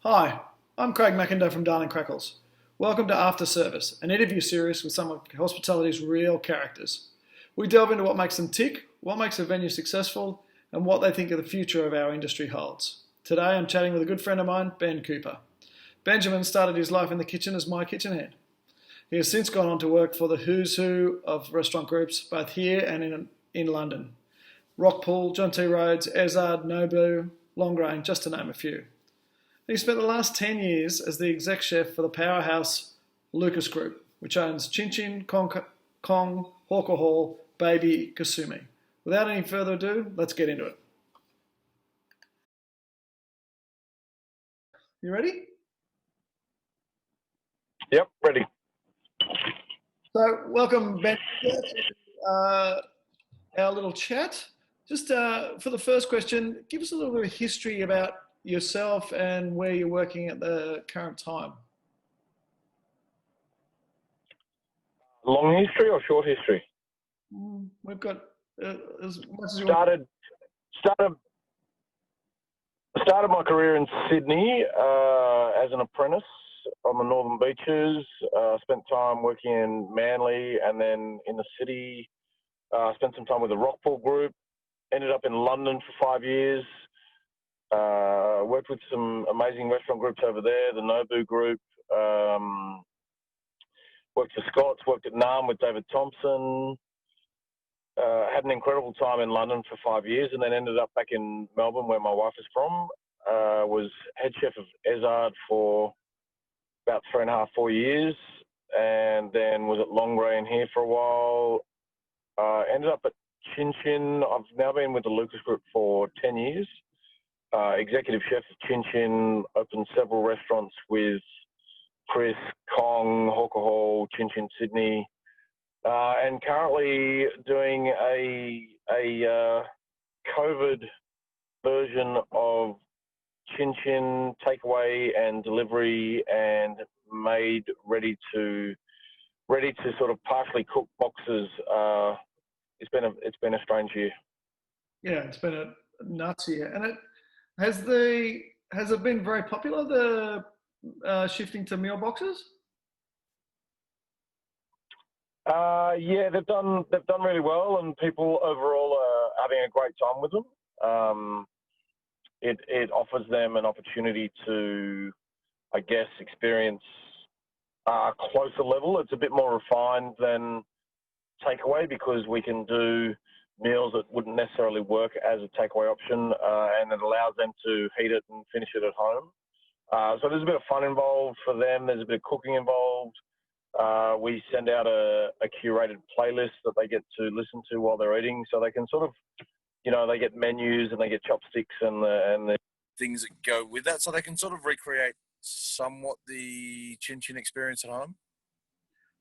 Hi, I'm Craig McIndoe from Darling Crackles. Welcome to After Service, an interview series with some of hospitality's real characters. We delve into what makes them tick, what makes a venue successful, and what they think of the future of our industry holds. Today I'm chatting with a good friend of mine, Ben Cooper. Benjamin started his life in the kitchen as my kitchen hand. He has since gone on to work for the who's who of restaurant groups, both here and in London. Rockpool, John Torode, Ezard, Nobu, Longrain, just to name a few. He spent the last 10 years as the exec chef for the powerhouse Lucas Group, which owns Chin Chin, Kwong, Hawker Hall, Baby, Kasumi. Without any further ado, let's get into it. You ready? Yep, ready. So, welcome, Ben, to our little chat. Just for the first question, give us a little bit of history about yourself and where you're working at the current time. Long history or short history? We've got as much as you Started my career in Sydney as an apprentice on the Northern Beaches. Spent time working in Manly and then in the city. Spent some time with the Rockpool Group. Ended up in London for 5 years. Worked with some amazing restaurant groups over there, the Nobu Group. Worked for Scott's, worked at Nahm with David Thopmson. Had an incredible time in London for 5 years and then ended up back in Melbourne where my wife is from. Was head chef of Ezard for about 3.5, 4 years, and then was at Longrain here for a while. Ended up at Chin Chin. I've now been with the Lucas Group for 10 years. Executive chef of Chin Chin, opened several restaurants with Chris, Kwong, Hawker Hall, Chin Chin Sydney, and currently doing a COVID version of Chin Chin takeaway and delivery, and made ready to sort of partially cook boxes. It's been a strange year. Yeah, it's been a nuts year, and it has it been very popular, the shifting to meal boxes? Yeah, they've done really well, and people overall are having a great time with them. It offers them an opportunity to, I guess, experience a closer level. It's a bit more refined than takeaway because we can do meals that wouldn't necessarily work as a takeaway option, and it allows them to heat it and finish it at home. So there's a bit of fun involved for them. There's a bit of cooking involved. We send out a curated playlist that they get to listen to while they're eating, so they can sort of, they get menus and they get chopsticks and the things that go with that, so they can sort of recreate somewhat the Chin Chin experience at home.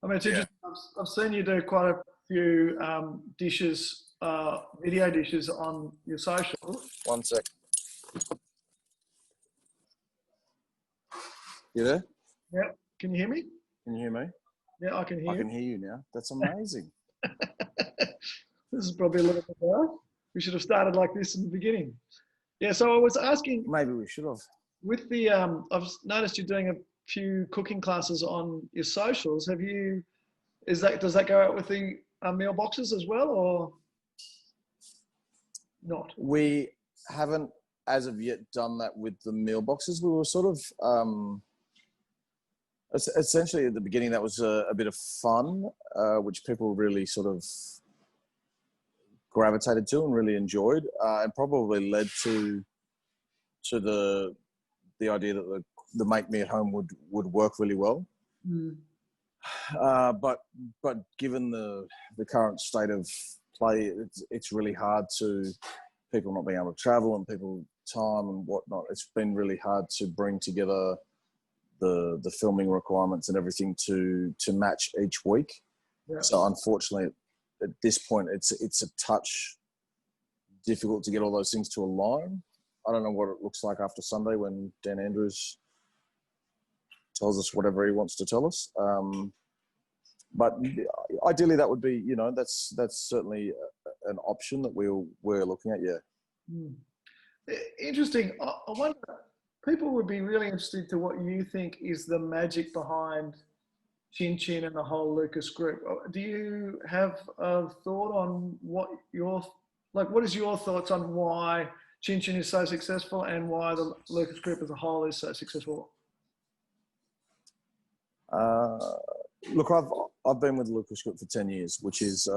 I mean, it's interesting. I've seen you do quite a few dishes, video dishes on your social. One sec. You there? Yep. Can you hear me? Can you hear me? Yeah, I can hear you. I can hear you now. That's amazing. This is probably a little bit better. We should have started like this in the beginning. Yeah, so I was asking. Maybe we should have. With the, I've noticed you're doing a few cooking classes on your socials. Does that go out with the meal boxes as well, or not? We haven't, as of yet, done that with the meal boxes. We were sort of, essentially at the beginning, that was a bit of fun, which people really sort of gravitated to and really enjoyed, and probably led to the idea that the Make Me at Home would work really well. Mm. But given the current state of play, it's really hard to people not being able to travel and people time and whatnot. It's been really hard to bring together the filming requirements and everything to match each week. Yeah. So unfortunately, at this point, it's a touch difficult to get all those things to align. I don't know what it looks like after Sunday when Dan Andrews tells us whatever he wants to tell us. But ideally, that would be, that's certainly an option that we're looking at. Yeah. Interesting. I wonder people would be really interested to what you think is the magic behind Chin Chin and the whole Lucas group. Do you have a thought on what is your thoughts on why Chin Chin is so successful and why the Lucas group as a whole is so successful? Look, I've been with the Lucas Group for 10 years, which is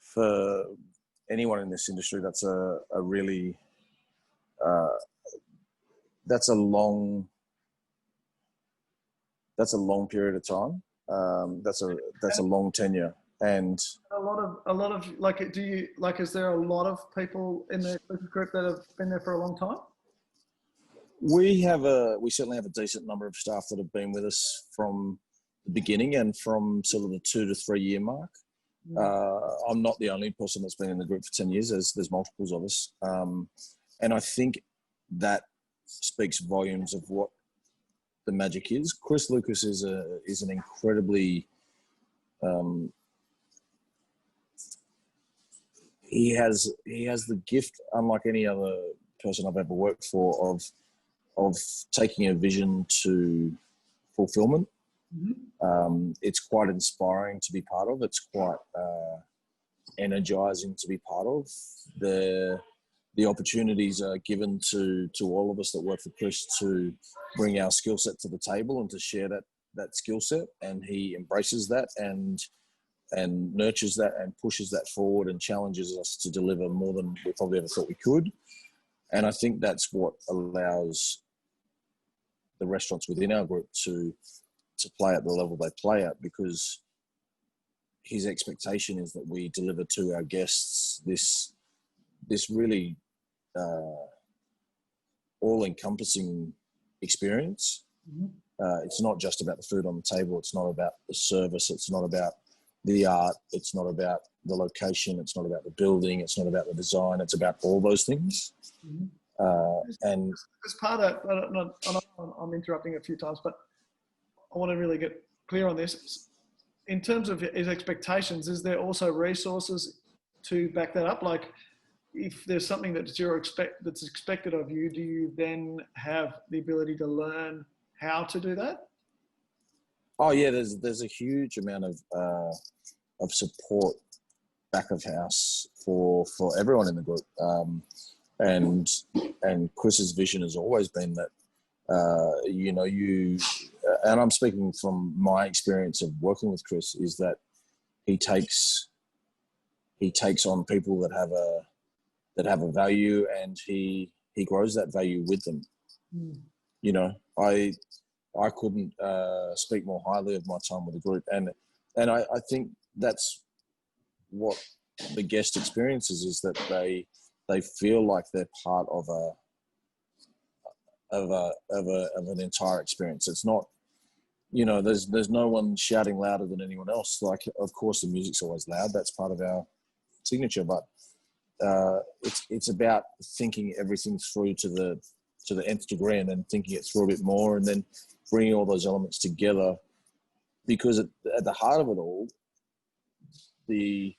for anyone in this industry, that's a really that's a long period of time. That's a long tenure, and a lot of like, do you like? Is there a lot of people in the Lucas Group that have been there for a long time? we certainly have a decent number of staff that have been with us from the beginning and from sort of the 2 to 3 year mark. I'm not the only person that's been in the group for 10 years. There's multiples of us. And I think that speaks volumes of what the magic is. Chris Lucas is an incredibly, he has the gift, unlike any other person I've ever worked for, of taking a vision to fulfillment. It's quite inspiring to be part of. It's quite energizing to be part of. The opportunities are given to all of us that work for Chris to bring our skill set to the table and to share that skill set, and he embraces that and nurtures that and pushes that forward and challenges us to deliver more than we probably ever thought we could. And I think that's what allows the restaurants within our group to play at the level they play at, because his expectation is that we deliver to our guests this really all-encompassing experience. It's not just about the food on the table. It's not about the service. It's not about the art. It's not about the location. It's not about the building. It's not about the design. It's about all those things. And as part of, I'm interrupting a few times, but I want to really get clear on this. In terms of his expectations, is there also resources to back that up? Like, if there's something that's expected of you, do you then have the ability to learn how to do that? Oh yeah, there's a huge amount of support back of house for everyone in the group, and Chris's vision has always been that and I'm speaking from my experience of working with Chris, is that he takes on people that have a value, and he grows that value with them. You know, I couldn't speak more highly of my time with the group, and I think that's what the guest experiences, is that they feel like they're part of an entire experience. It's not, there's no one shouting louder than anyone else. Like, of course, the music's always loud. That's part of our signature, but it's about thinking everything through to the nth degree, and then thinking it through a bit more, and then bringing all those elements together. Because at the heart of it all, the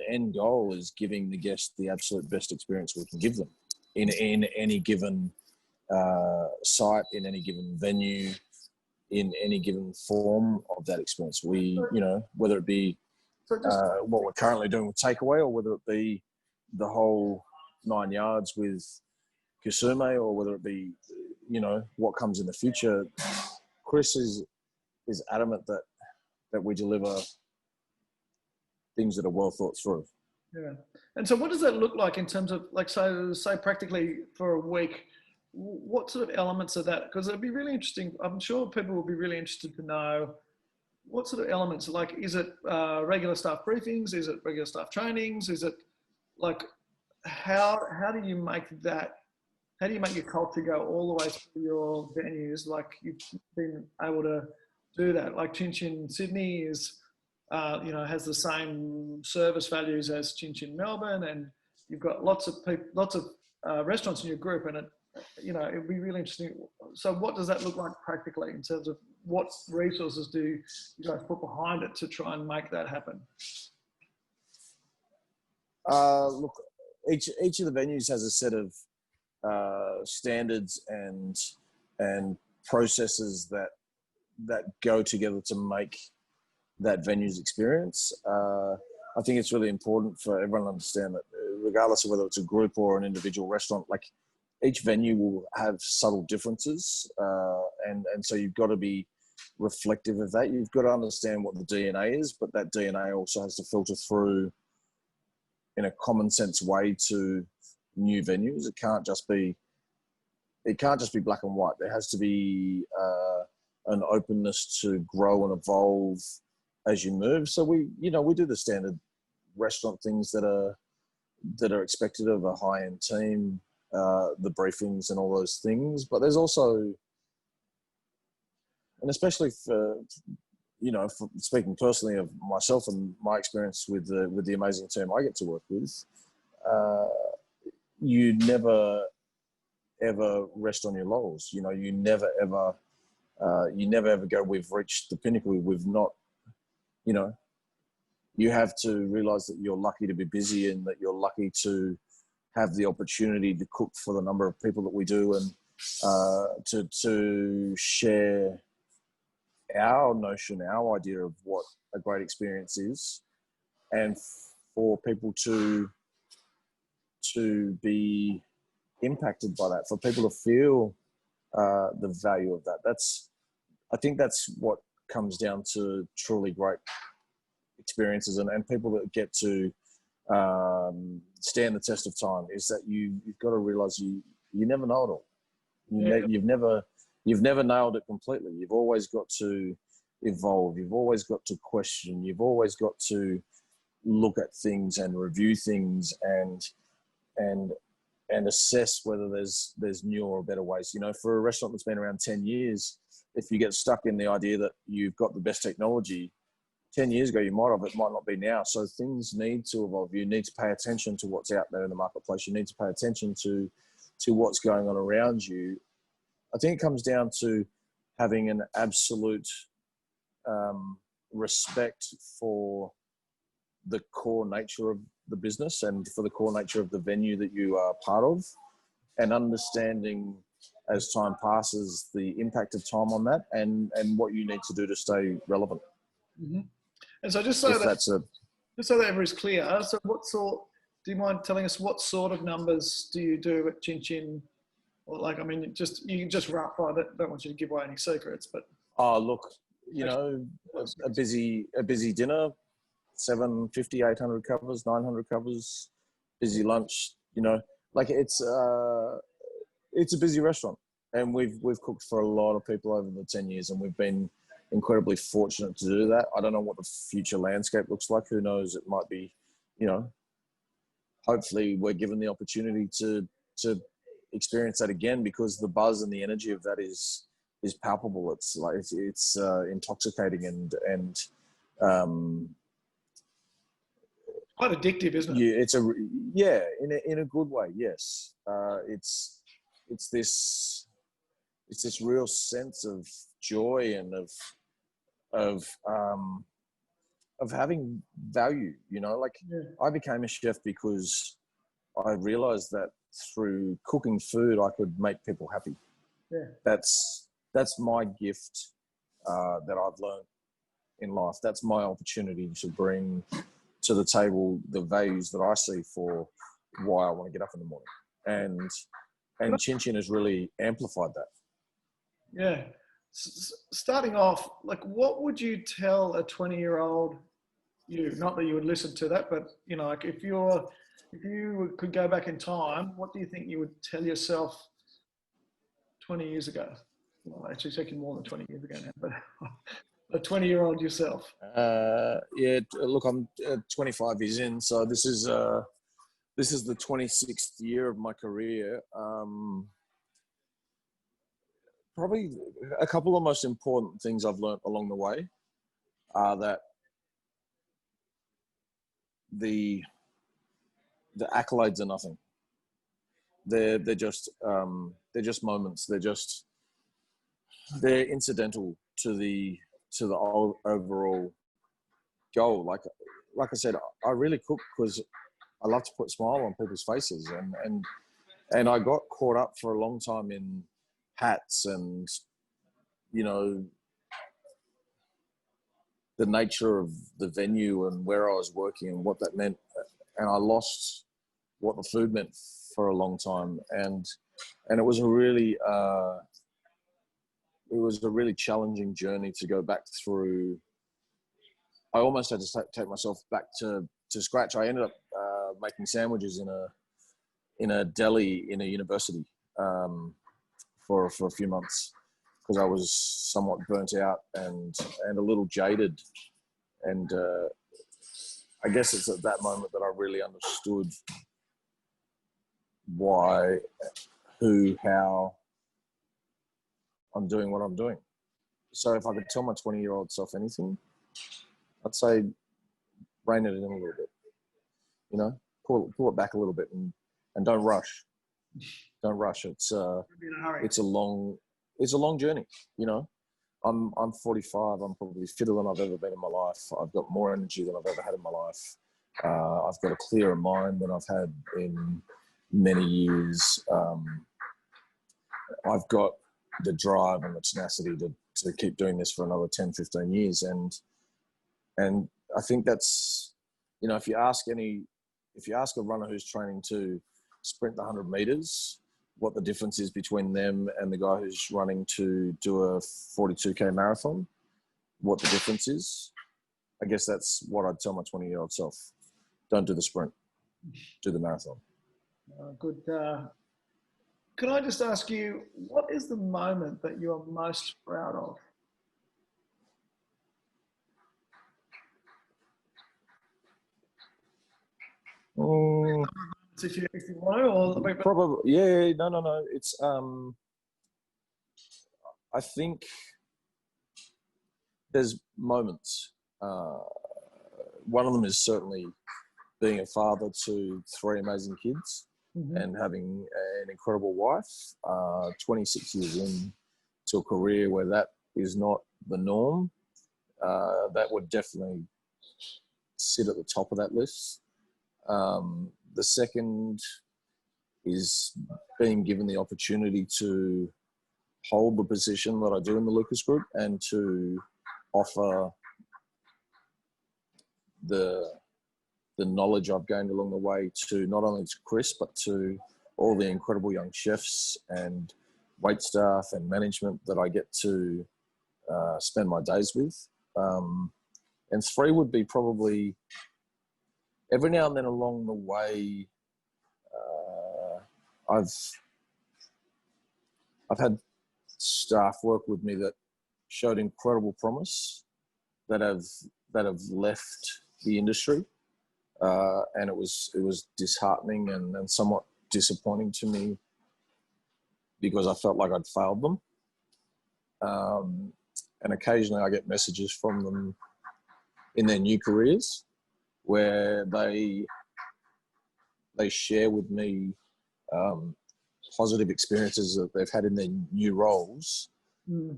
end goal is giving the guest the absolute best experience we can give them in any given site, in any given venue, in any given form of that experience. We, whether it be what we're currently doing with takeaway, or whether it be the whole 9 yards with Kusume, or whether it be, what comes in the future, Chris is adamant that we deliver things that are well thought through. Yeah. And so what does that look like in terms of, like, say practically for a week, what sort of elements of that? Because it'd be really interesting. I'm sure people will be really interested to know what sort of elements, like, is it regular staff briefings? Is it regular staff trainings? Is it like, how do you make that? How do you make your culture go all the way through your venues? Like, you've been able to do that. Like Chin Chin Sydney is, has the same service values as Chin Chin Melbourne, and you've got lots of restaurants in your group, and it'd be really interesting. So what does that look like practically in terms of what resources do you guys put behind it to try and make that happen? Look, each of the venues has a set of standards and processes that go together to make that venue's experience. I think it's really important for everyone to understand that regardless of whether it's a group or an individual restaurant, like each venue will have subtle differences. And so you've got to be reflective of that. You've got to understand what the DNA is, but that DNA also has to filter through in a common sense way to new venues. It can't just be black and white. There has to be an openness to grow and evolve as you move. So we do the standard restaurant things that are expected of a high-end team, the briefings and all those things. But there's also, and especially for speaking personally of myself and my experience with the amazing team I get to work with, you never ever rest on your laurels. You never ever go, we've reached the pinnacle. We've not, you have to realize that you're lucky to be busy and that you're lucky to have the opportunity to cook for the number of people that we do, and to share our notion, our idea of what a great experience is, and for people to be impacted by that, for people to feel the value of that. I think that's what comes down to truly great experiences and people that get to stand the test of time, is that you've got to realize you never know it all. You've never nailed it completely. You've always got to evolve. You've always got to question. You've always got to look at things and review things and assess whether there's newer or better ways. For a restaurant that's been around 10 years, if you get stuck in the idea that you've got the best technology, 10 years ago you might have, it might not be now. So things need to evolve. You need to pay attention to what's out there in the marketplace. You need to pay attention to what's going on around you. I think it comes down to having an absolute respect for the core nature of the business and for the core nature of the venue that you are part of, and understanding as time passes the impact of time on that and what you need to do to stay relevant. Mm-hmm. And so just so that everybody's clear, so do you mind telling us what sort of numbers do you do at Chin Chin? Or you can just rough. I don't want you to give away any secrets, but. Oh, look, a busy dinner, 750, 800 covers, 900 covers, busy lunch, it's a busy restaurant, and we've cooked for a lot of people over the 10 years, and we've been incredibly fortunate to do that. I don't know what the future landscape looks like. Who knows? It might be, hopefully we're given the opportunity to experience that again, because the buzz and the energy of that is palpable. It's intoxicating and quite addictive, isn't it? Yeah, in a good way. Yes. It's this real sense of joy and of having value, I became a chef because I realized that through cooking food, I could make people happy. Yeah. That's my gift that I've learned in life. That's my opportunity to bring to the table the values that I see for why I want to get up in the morning. And Chin Chin has really amplified that. Yeah. Starting off, what would you tell a 20-year-old you? Not that you would listen to that, but if you could go back in time, what do you think you would tell yourself 20 years ago? Well, actually, taking more than 20 years ago now, but a 20-year-old yourself. Look, I'm 25 years in, so this is the 26th year of my career. Probably a couple of most important things I've learned along the way are that the accolades are nothing. They're just moments. They're incidental to the overall goal. Like I said, I really cook because I love to put a smile on people's faces, And I got caught up for a long time in hats and, you know, the nature of the venue and where I was working and what that meant. And I lost what the food meant for a long time. And it was a really challenging journey to go back through. I almost had to take myself back to scratch. I ended up making sandwiches in a deli in a university for a few months, because I was somewhat burnt out and a little jaded. And I guess it's at that moment that I really understood why, who, how I'm doing what I'm doing. So if I could tell my 20-year-old self anything, I'd say rein it in a little bit, you know, pull it back a little bit and don't rush. Don't rush. It's a long journey, you know. I'm 45. I'm probably fitter than I've ever been in my life. I've got more energy than I've ever had in my life. I've got a clearer mind than I've had in many years. I've got the drive and the tenacity to keep doing this for another 10, 15 years. And I think that's, you know, if you ask a runner who's training to sprint the 100 meters, what the difference is between them and the guy who's running to do a 42K marathon, what the difference is, I guess that's what I'd tell my 20-year-old self. Don't do the sprint, do the marathon. Good. Can I just ask you, what is the moment that you're most proud of? If you want to, or probably, yeah, no. It's I think there's moments. One of them is certainly being a father to 3 amazing kids, and having an incredible wife. 26 years in to a career where that is not the norm. That would definitely sit at the top of that list. The second is being given the opportunity to hold the position that I do in the Lucas Group and to offer the knowledge I've gained along the way to not only to Chris, but to all the incredible young chefs and wait staff and management that I get to spend my days with. And 3 would be probably every now and then along the way, I've had staff work with me that showed incredible promise that have left the industry, and it was disheartening and somewhat disappointing to me because I felt like I'd failed them. And occasionally I get messages from them in their new careers where they share with me positive experiences that they've had in their new roles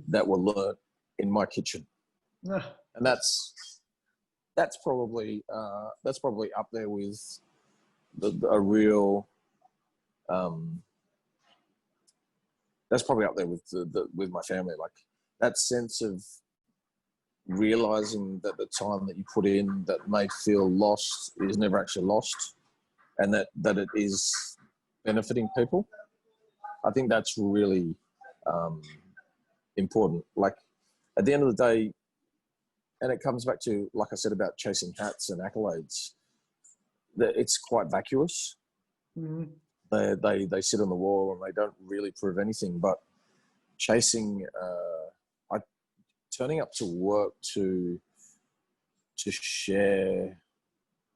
that were learnt in my kitchen. And that's probably up there with a real that's probably up there with with my family. Like that sense of realizing that the time that you put in that may feel lost is never actually lost, and that it is benefiting people. I think that's really important. Like at the end of the day, and it comes back to, like I said, about chasing hats and accolades, that it's quite vacuous. They sit on the wall and they don't really prove anything, but chasing, turning up to work to share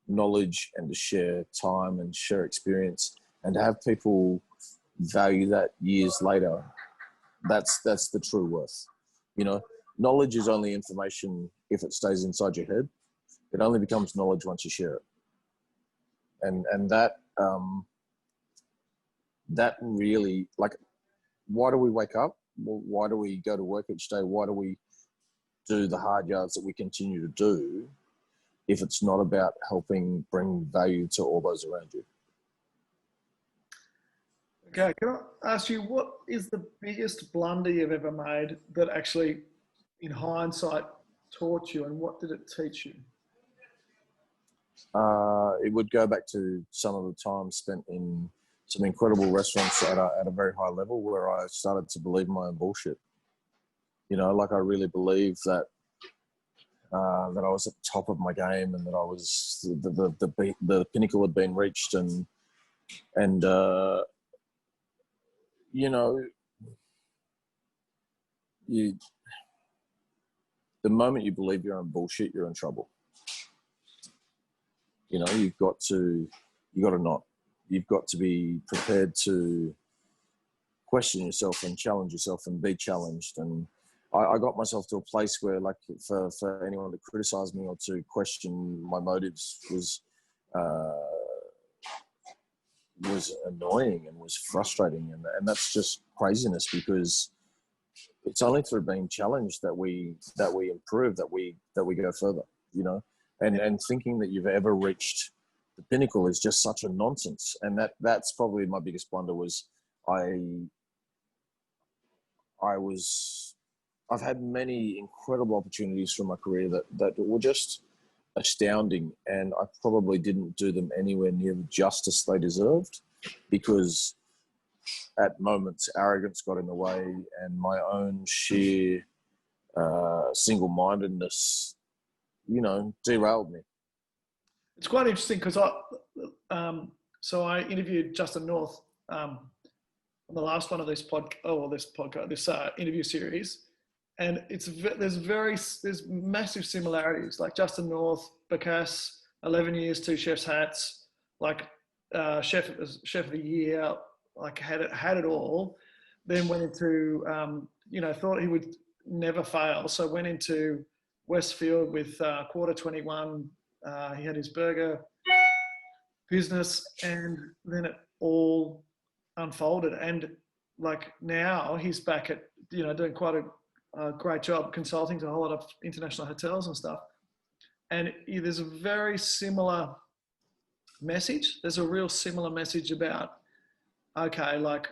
knowledge and to share time and share experience and to have people value that years later, that's the true worth. You know, knowledge is only information if it stays inside your head. It only becomes knowledge once you share it. And that really, like, why do we wake up? Why do we go to work each day? Why do we do the hard yards that we continue to do if it's not about helping bring value to all those around you? Okay, can I ask you, what is the biggest blunder you've ever made that actually, in hindsight, taught you, and what did it teach you? It would go back to some of the time spent in some incredible restaurants at a very high level where I started to believe my own bullshit. You know, like I really believed that that I was at the top of my game and that I was the pinnacle had been reached, and you know, the moment you believe your own bullshit, you're in trouble. You know, you've got to be prepared to question yourself and challenge yourself and be challenged. And I got myself to a place where, like, for anyone to criticize me or to question my motives was annoying and was frustrating. And that's just craziness, because it's only through being challenged that we improve, that we go further, you know. And thinking that you've ever reached the pinnacle is just such a nonsense. And that's probably my biggest blunder. Was I've had many incredible opportunities from my career that were just astounding, and I probably didn't do them anywhere near the justice they deserved, because at moments arrogance got in the way, and my own sheer single-mindedness, you know, derailed me. It's quite interesting because I interviewed Justin North on the last one of this interview series, and there's massive similarities. Like Justin North, Bacchus, 11 years, 2 chef's hats, like chef of the year, like had it all. Then went into thought he would never fail, so went into Westfield with quarter 21. He had his burger business, and then it all unfolded. And like now he's back at, doing quite a great job consulting to a whole lot of international hotels and stuff. And there's a very similar message. There's a real similar message about, okay, like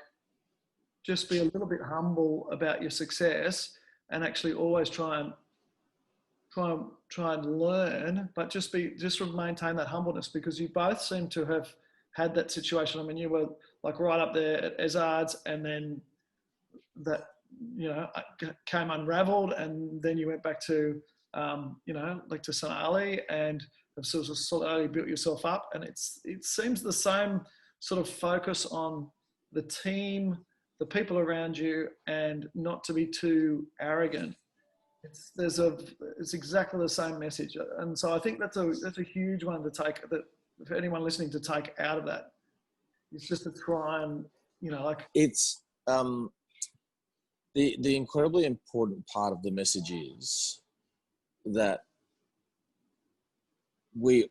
just be a little bit humble about your success, and actually always try and learn, but just maintain that humbleness, because you both seem to have had that situation. I mean, you were like right up there at Ezard's, and then that, came unraveled, and then you went back to, like to St. Ali, and have sort of slowly built yourself up. And it seems the same sort of focus on the team, the people around you, and not to be too arrogant. It's exactly the same message. And so I think that's a huge one to take, that for anyone listening to take out of that. It's just to try and, it's the incredibly important part of the message is that we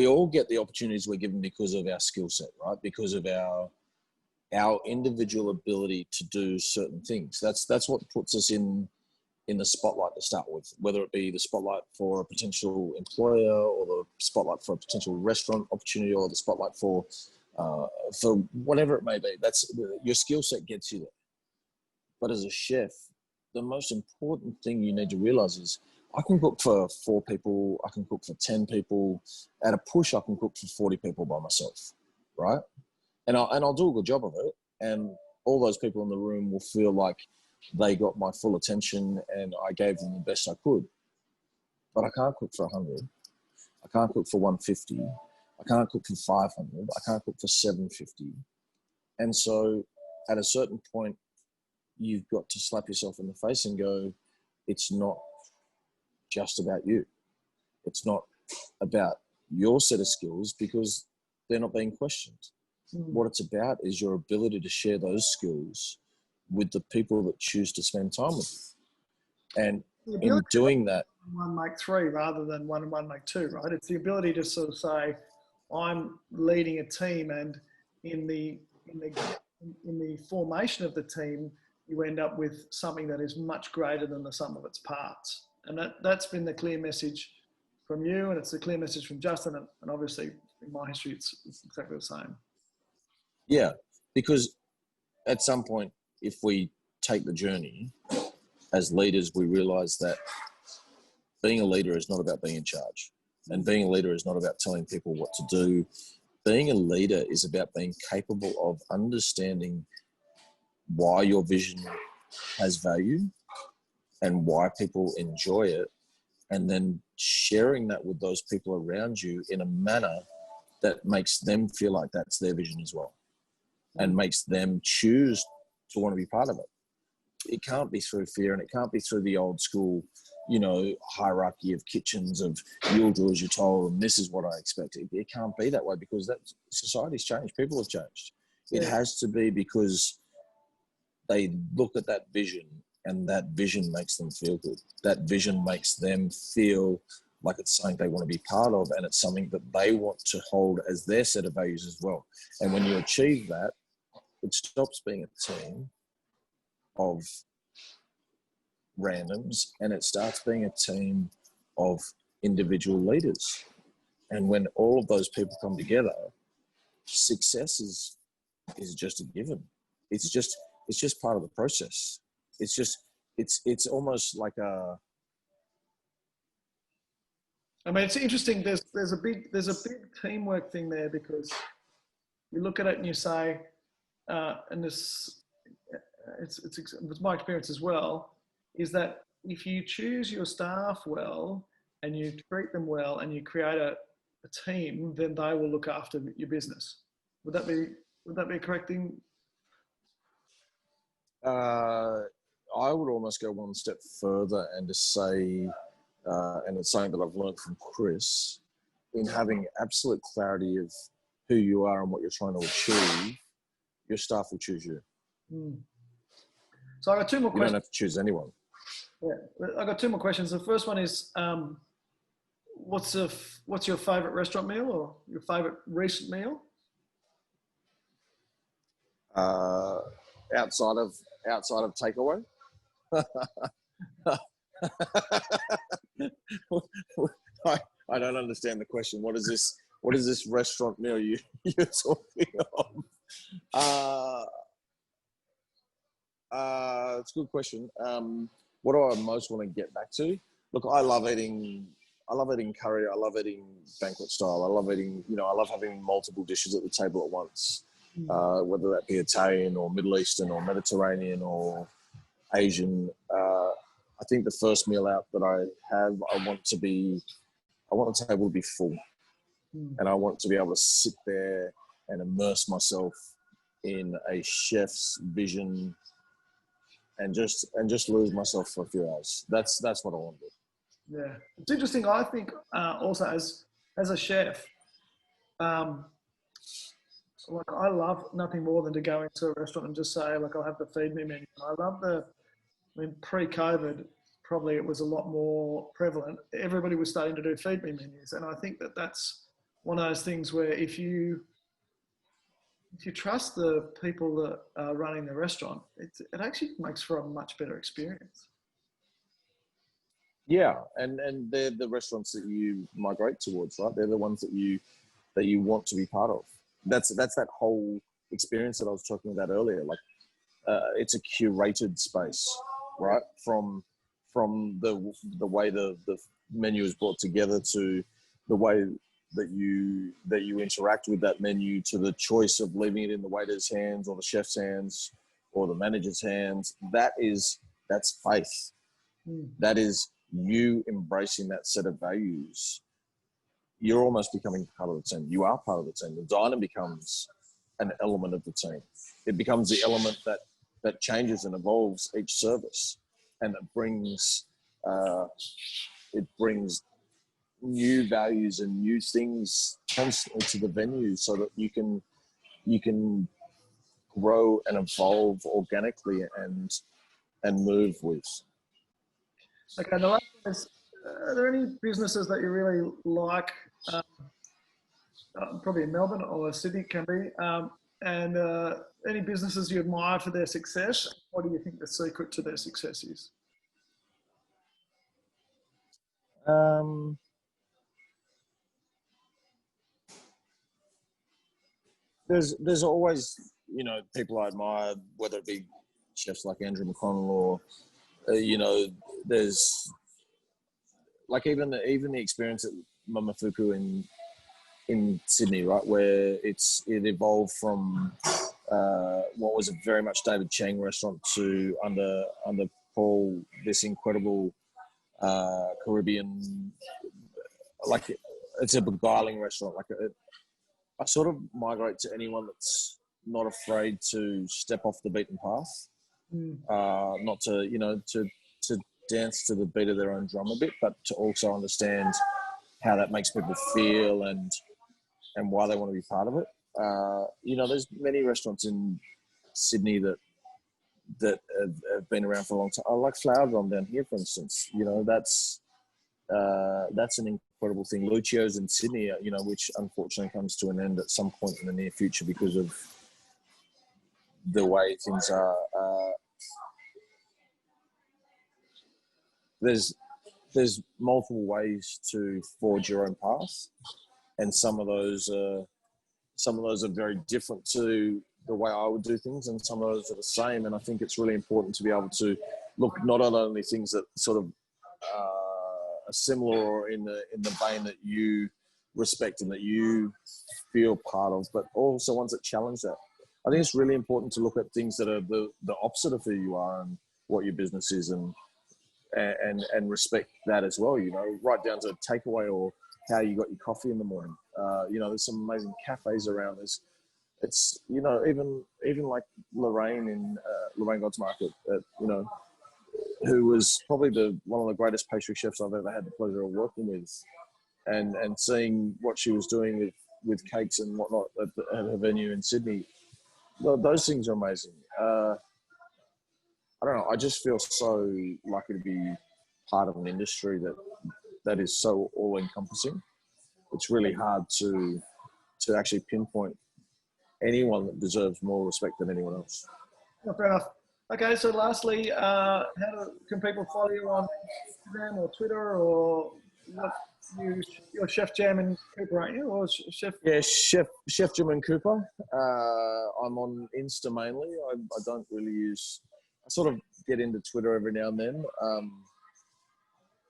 all get the opportunities we're given because of our skill set, right? Because of our individual ability to do certain things. That's what puts us in the spotlight to start with, whether it be the spotlight for a potential employer, or the spotlight for a potential restaurant opportunity, or the spotlight for whatever it may be. That's your skill set gets you there. But as a chef, the most important thing you need to realize is, I can cook for 4 people, I can cook for 10 people. At a push, I can cook for 40 people by myself, right? And I'll do a good job of it, and all those people in the room will feel like they got my full attention and I gave them the best I could. But I can't cook for 100. I can't cook for 150. I can't cook for 500. I can't cook for 750. And so at a certain point, you've got to slap yourself in the face and go, it's not just about you. It's not about your set of skills, because they're not being questioned. What it's about is your ability to share those skills with the people that choose to spend time with you. And in doing that, 1 make 3 rather than 1 and 1 make 2, right? It's the ability to sort of say, I'm leading a team, and in the formation of the team, you end up with something that is much greater than the sum of its parts. And that's been the clear message from you, and it's the clear message from Justin, and obviously in my history, it's exactly the same. Yeah, because at some point, if we take the journey as leaders, we realize that being a leader is not about being in charge, and being a leader is not about telling people what to do. Being a leader is about being capable of understanding why your vision has value and why people enjoy it, and then sharing that with those people around you in a manner that makes them feel like that's their vision as well, and makes them choose to want to be part of it. It can't be through fear, and it can't be through the old school, hierarchy of kitchens of you'll do as you're told and this is what I expect. It can't be that way, because that society's changed. People have changed. It has to be because they look at that vision, and that vision makes them feel good. That vision makes them feel like it's something they want to be part of, and it's something that they want to hold as their set of values as well. And when you achieve that, it stops being a team of randoms, and it starts being a team of individual leaders. And when all of those people come together, success is just a given. It's just part of the process. It's almost like a. I mean, it's interesting. There's a big teamwork thing there, because you look at it and you say, and this, it's my experience as well, is that if you choose your staff well and you treat them well and you create a team, then they will look after your business. Would that be a correct thing? I would almost go one step further and to say, and it's something that I've learned from Chris, in having absolute clarity of who you are and what you're trying to achieve, your staff will choose you. So I got two more questions. You don't have to choose anyone. Yeah, I got two more questions. The first one is, what's your favourite restaurant meal or your favourite recent meal? Outside of takeaway. I don't understand the question. What is this restaurant meal you're talking of? It's a good question. What do I most want to get back to? Look, I love eating curry. I love eating banquet style. I love having multiple dishes at the table at once. Whether that be Italian or Middle Eastern or Mediterranean or Asian. I think the first meal out that I have, I want the table to be full, and I want to be able to sit there and immerse myself in a chef's vision, and just lose myself for a few hours. That's what I want to do. Yeah, it's interesting. I think also as a chef, like I love nothing more than to go into a restaurant and just say, like, I'll have the feed me menu. I love pre-COVID, probably it was a lot more prevalent. Everybody was starting to do feed me menus, and I think that's one of those things where if you trust the people that are running the restaurant, it actually makes for a much better experience. Yeah, and they're the restaurants that you migrate towards, right? They're the ones that you want to be part of. That's that whole experience that I was talking about earlier. Like, it's a curated space, right? From the way the menu is brought together, to the way that you interact with that menu, to the choice of leaving it in the waiter's hands or the chef's hands or the manager's hands. That's faith. That is you embracing that set of values. You're almost becoming part of the team. You are part of the team. The diner becomes an element of the team. It becomes the element that changes and evolves each service, and it brings new values and new things constantly to the venue, so that you can grow and evolve organically and move with. Okay, the last one is, are there any businesses that you really like, probably in Melbourne or Sydney can be, and any businesses you admire for their success? What do you think the secret to their success is? There's always you know, people I admire, whether it be chefs like Andrew McConnell or, you know, there's like even the experience at Mamafuku in Sydney, right, where it evolved from what was a very much David Chang restaurant to under Paul, this incredible Caribbean, like it's a beguiling restaurant. Like I sort of migrate to anyone that's not afraid to step off the beaten path, not to, you know, to dance to the beat of their own drum a bit, but to also understand how that makes people feel and why they want to be part of it. You know, there's many restaurants in Sydney that have been around for a long time. I like Flower Drum down here, for instance. You know, that's an incredible thing. Lucio's in Sydney, you know, which unfortunately comes to an end at some point in the near future because of the way things are. There's multiple ways to forge your own path, and some of those are very different to the way I would do things, and some of those are the same. And I think it's really important to be able to look not at only things that sort of are similar or in the vein that you respect and that you feel part of, but also ones that challenge that. I think it's really important to look at things that are the opposite of who you are and what your business is, and respect that as well, you know, right down to takeaway or how you got your coffee in the morning. You know, there's some amazing cafes around. It's you know, even like Lorraine in Lorraine God's Market, you know, who was probably one of the greatest pastry chefs I've ever had the pleasure of working with, and seeing what she was doing with cakes and whatnot at her venue in Sydney. Those things are amazing. I don't know. I just feel so lucky to be part of an industry that is so all-encompassing. It's really hard to actually pinpoint anyone that deserves more respect than anyone else. Oh, fair enough. Okay, so lastly, can people follow you on Instagram or Twitter, or what? You're Chef Jam and Cooper, aren't you? Or Chef? Yeah, Chef Jim and Cooper. I'm on Insta mainly. I don't really use. I sort of get into Twitter every now and then,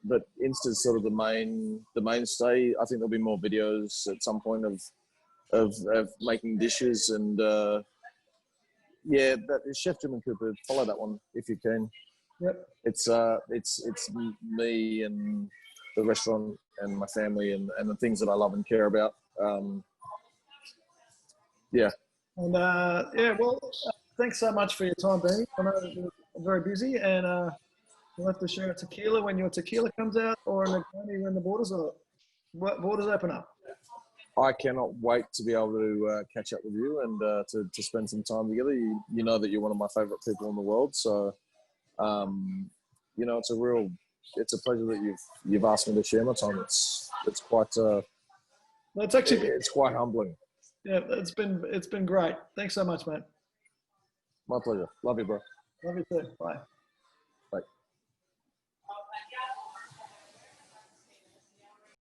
but Insta's sort of the mainstay. I think there'll be more videos at some point of making dishes, and yeah, that is Chef Jim and Cooper. Follow that one if you can. Yep. It's me and the restaurant and my family and the things that I love and care about. Yeah. And well, thanks so much for your time, Benny. I know you're very busy, and we'll have to share a tequila when your tequila comes out, or a Negroni when the borders open up. I cannot wait to be able to catch up with you and to spend some time together. You know that you're one of my favourite people in the world, so you know it's a pleasure that you've asked me to share my time. It's quite it's quite humbling. Yeah, it's been great. Thanks so much, mate. My pleasure. Love you, bro. Love you too. Bye.